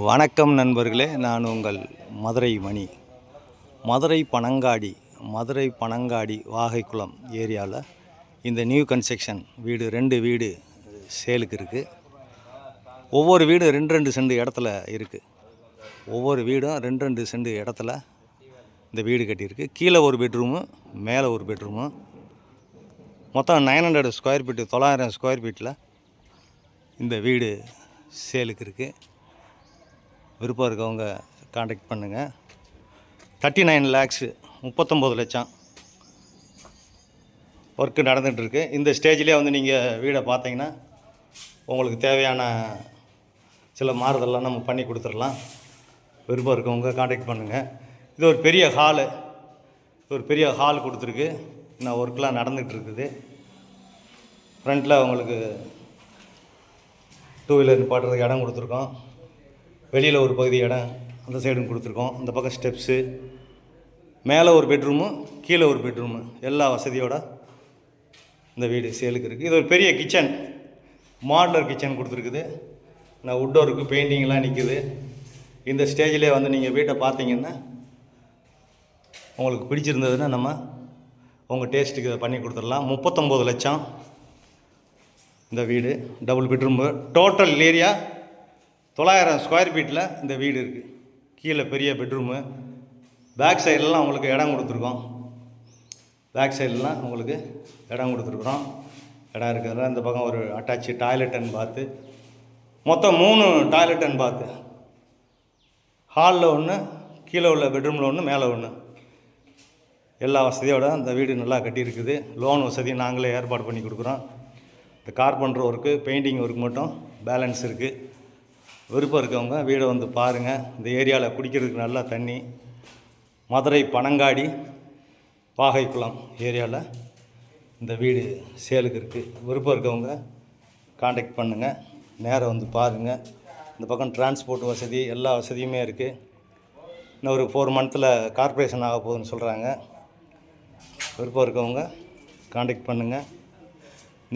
வணக்கம் நண்பர்களே, நான் உங்கள் மதுரை மணி. மதுரை பனங்காடி வாகைக்குளம் ஏரியாவில் இந்த நியூ கன்ஸ்ட்ரக்ஷன் வீடு 2 வீடு சேலுக்கு இருக்குது. ஒவ்வொரு வீடும் 2 சென்ட் இடத்துல இருக்குது. ஒவ்வொரு வீடும் 2 சென்ட் இடத்துல இந்த வீடு கட்டியிருக்கு. கீழே ஒரு பெட்ரூமு, மேலே ஒரு பெட்ரூமு, மொத்தம் 900 ஸ்கொயர் ஃபீட்டு, 900 ஸ்கொயர் ஃபீட்டில் இந்த வீடு சேலுக்கு இருக்குது. விருப்பம் இருக்கவங்க காண்டாக்ட் பண்ணுங்கள். 39 lakhs 39 லட்சம் ஒர்க்கு நடந்துகிட்ருக்கு. இந்த ஸ்டேஜ்லேயே நீங்கள் வீடை பார்த்தீங்கன்னா உங்களுக்கு தேவையான சில மாறுதல்லாம் நம்ம பண்ணி கொடுத்துடலாம். விருப்பம் இருக்கவங்க காண்டாக்ட் பண்ணுங்கள். இது ஒரு பெரிய ஹால் கொடுத்துருக்கு. இன்னும் ஒர்க்கெலாம் நடந்துகிட்ருக்குது. ஃப்ரண்ட்டில் உங்களுக்கு 2 வீலர் நிப்பாட்டுறதுக்கு இடம் கொடுத்துருக்கோம். வெளியில் ஒரு பகுதி இடம் அந்த சைடும் கொடுத்துருக்கோம். இந்த பக்கம் ஸ்டெப்ஸு, மேலே ஒரு பெட்ரூமு, கீழே ஒரு பெட்ரூமு, எல்லா வசதியோடு இந்த வீடு சேலுக்கு இருக்குது. இது ஒரு பெரிய கிச்சன், மாடுலர் கிச்சன் கொடுத்துருக்குது. நான் வுட் ஒர்க்கு, பெயிண்டிங்லாம் நிற்குது. இந்த ஸ்டேஜ்லேயே நீங்கள் வீட்டை பார்த்தீங்கன்னா உங்களுக்கு பிடிச்சிருந்ததுன்னா நம்ம உங்கள் டேஸ்ட்டுக்கு இதை பண்ணி கொடுத்துடலாம். 39 லட்சம் இந்த வீடு. Double bedroom. Total area 900 square ஃபீட்டில் இந்த வீடு இருக்குது. கீழே பெரிய பெட்ரூமு. பேக் சைட்லலாம் உங்களுக்கு இடம் கொடுத்துருக்கோம். இடம் இருக்கிறதுல இந்த பக்கம் ஒரு அட்டாச்சு டாய்லெட் அண்ட் பாத்து. மொத்தம் 3 டாய்லெட் அண்ட் பாத்து. ஹாலில் ஒன்று, கீழே உள்ள பெட்ரூமில் ஒன்று, மேலே ஒன்று, எல்லா வசதியோடு அந்த வீடு நல்லா கட்டியிருக்குது. லோன் வசதி நாங்களே ஏற்பாடு பண்ணி கொடுக்குறோம். இந்த கார்பெண்டர் ஒர்க்கு, பெயிண்டிங் ஒர்க் மட்டும் பேலன்ஸ் இருக்குது. விருப்பம் இருக்கவங்க வீடை பாருங்கள். இந்த ஏரியாவில் குடிக்கிறதுக்கு நல்லா தண்ணி. மதுரை பனங்காடி வாகைக்குளம் ஏரியாவில் இந்த வீடு சேலுக்கு இருக்குது. விருப்பம் இருக்கவங்க காண்டாக்ட் பண்ணுங்கள். நேரம் பாருங்கள். இந்த பக்கம் டிரான்ஸ்போர்ட் வசதி, எல்லா வசதியுமே இருக்குது. இன்னும் ஒரு 4 மந்த்தில் கார்ப்பரேஷன் ஆக போகுதுன்னு சொல்கிறாங்க. விருப்பம் இருக்கவங்க காண்டாக்ட் பண்ணுங்கள்.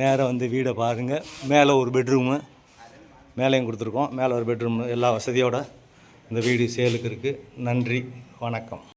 நேரம் வீடை பாருங்கள். மேலே ஒரு பெட்ரூமு, மேலேயும் கொடுத்துருக்கோம். மேலே ஒரு பெட்ரூமு, எல்லா வசதியோடு இந்த வீடு சேலுக்கு இருக்குது. நன்றி, வணக்கம்.